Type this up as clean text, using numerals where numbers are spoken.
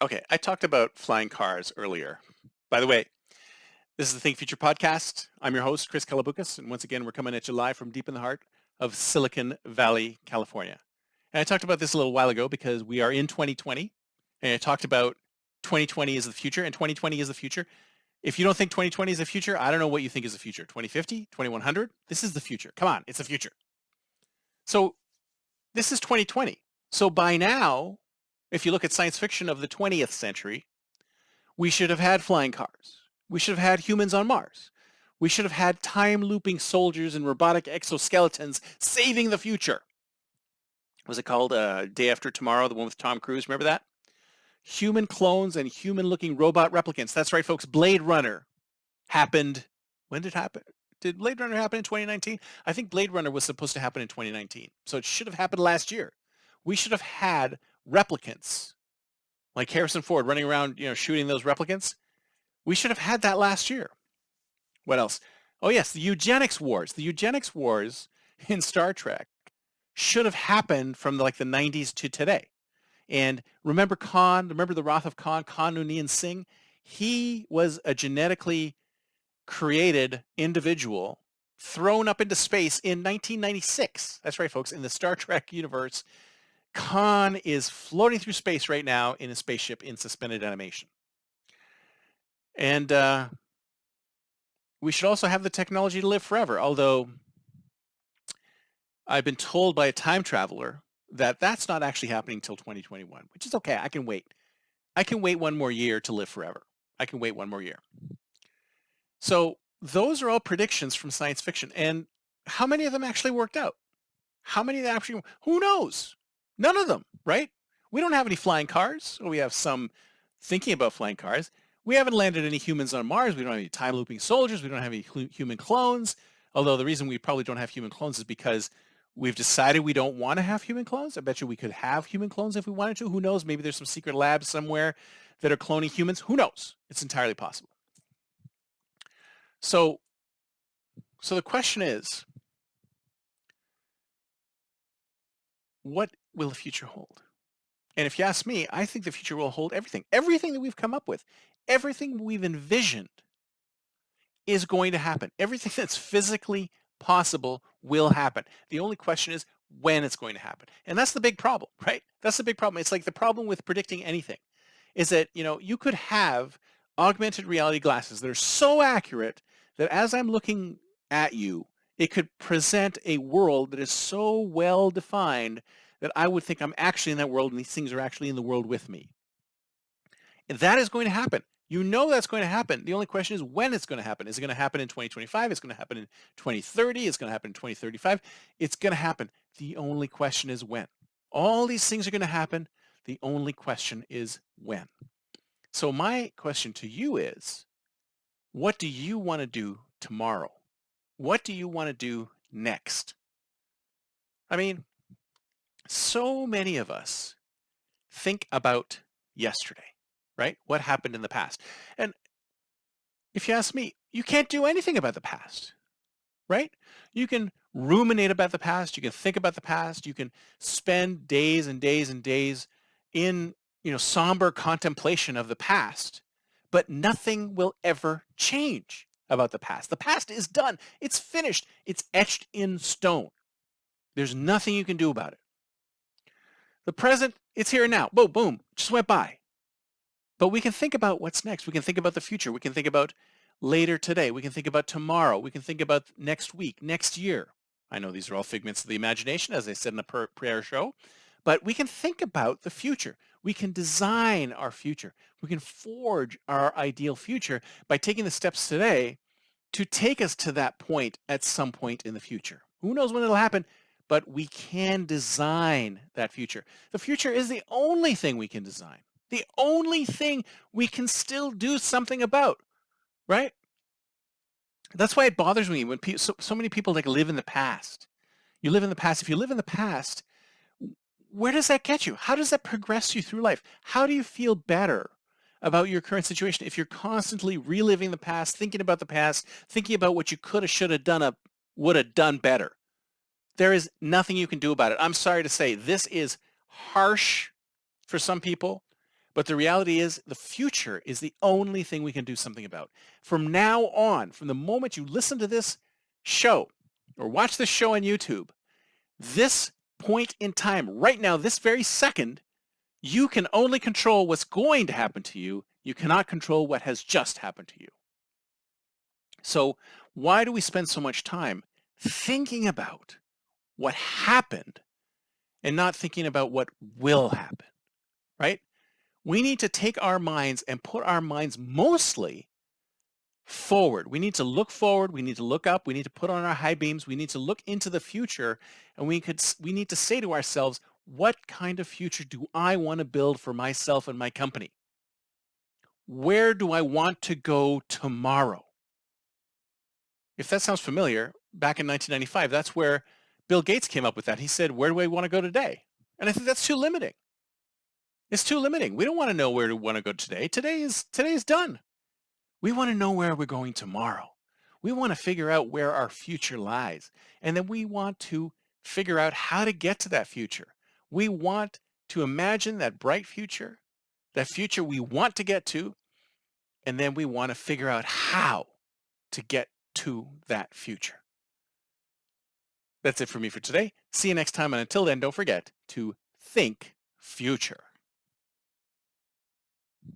Okay, I talked about flying cars earlier. By the way, this is the Think Future podcast. I'm your host, Chris Kalabukas, and once again, we're coming at you live from deep in the heart of Silicon Valley, California. And I talked about this a little while ago because we are in 2020, and I talked about 2020 is the future, and 2020 is the future. If you don't think 2020 is the future, I don't know what you think is the future. 2050, 2100? This is the future. Come on, it's the future. So this is 2020. So by now, if you look at science fiction of the 20th century, we should have had flying cars. We should have had humans on Mars. We should have had time-looping soldiers and robotic exoskeletons saving the future. Was it called Day After Tomorrow, the one with Tom Cruise? Remember that? Human clones and human-looking robot replicants. That's right, folks. Blade Runner happened. When did it happen? Did Blade Runner happen in 2019? I think Blade Runner was supposed to happen in 2019. So it should have happened last year. We should have had replicants like Harrison Ford running around, shooting those replicants. We should have had that last year. What else? Oh, yes, the Eugenics Wars. The Eugenics Wars in Star Trek should have happened from the 90s to today. And remember Khan, remember the Wrath of Khan, Noonien Singh? He was a genetically created individual thrown up into space in 1996. That's right, folks. In the Star Trek universe, Khan is floating through space right now in a spaceship in suspended animation. And we should also have the technology to live forever, although I've been told by a time traveler that that's not actually happening until 2021, which is okay. I can wait. I can wait one more year to live forever. I can wait one more year. So those are all predictions from science fiction. And how many of them actually worked out? How many of them actually, who knows? None of them, right? We don't have any flying cars. We have some thinking about flying cars. We haven't landed any humans on Mars. We don't have any time-looping soldiers. We don't have any human clones. Although the reason we probably don't have human clones is because we've decided we don't want to have human clones. I bet you we could have human clones if we wanted to. Who knows? Maybe there's some secret labs somewhere that are cloning humans. Who knows? It's entirely possible. So the question is, what will the future hold? And if you ask me, I think the future will hold everything. Everything that we've come up with, everything we've envisioned is going to happen. Everything that's physically possible will happen. The only question is when it's going to happen. And that's the big problem, right? That's the big problem. It's like the problem with predicting anything is that, you could have augmented reality glasses that are so accurate that as I'm looking at you, it could present a world that is so well defined that I would think I'm actually in that world and these things are actually in the world with me. And that is going to happen. You know that's going to happen. The only question is when it's going to happen. Is it going to happen in 2025? It's going to happen in 2030. It's going to happen in 2035. It's going to happen. The only question is when. All these things are going to happen. The only question is when. So my question to you is, what do you want to do tomorrow? What do you want to do next? I mean, so many of us think about yesterday, right? What happened in the past? And if you ask me, you can't do anything about the past, right? You can ruminate about the past. You can think about the past. You can spend days and days and days in, somber contemplation of the past, but nothing will ever change about the past. The past is done. It's finished. It's etched in stone. There's nothing you can do about it. The present, it's here and now. Boom, boom, just went by. But we can think about what's next. We can think about the future. We can think about later today. We can think about tomorrow. We can think about next week, next year. I know these are all figments of the imagination, as I said in the prior show, but we can think about the future. We can design our future. We can forge our ideal future by taking the steps today to take us to that point at some point in the future. Who knows when it'll happen, but we can design that future. The future is the only thing we can design. The only thing we can still do something about, right? That's why it bothers me when so many people live in the past. You live in the past. If you live in the past, where does that get you? How does that progress you through life? How do you feel better about your current situation if you're constantly reliving the past, thinking about the past, thinking about what you could have, should have done, would have done better? There is nothing you can do about it. I'm sorry to say, this is harsh for some people, But the reality is the future is the only thing we can do something about. From now on, from the moment you listen to this show or watch this show on YouTube, this point in time, right now, this very second, you can only control what's going to happen to you. You cannot control what has just happened to you. So why do we spend so much time thinking about what happened and not thinking about what will happen, right? We need to take our minds and put our minds mostly forward. We need to look forward. We need to look up. We need to put on our high beams. We need to look into the future, and we need to say to ourselves, what kind of future do I want to build for myself and my company? Where do I want to go tomorrow? If that sounds familiar, back in 1995, that's where Bill Gates came up with that. He said, where do I want to go today? And I think that's too limiting. It's too limiting. We don't want to know where we want to go today. Today is done. We want to know where we're going tomorrow. We want to figure out where our future lies. And then we want to figure out how to get to that future. We want to imagine that bright future, that future we want to get to, and then we want to figure out how to get to that future. That's it for me for today. See you next time. And until then, don't forget to think future.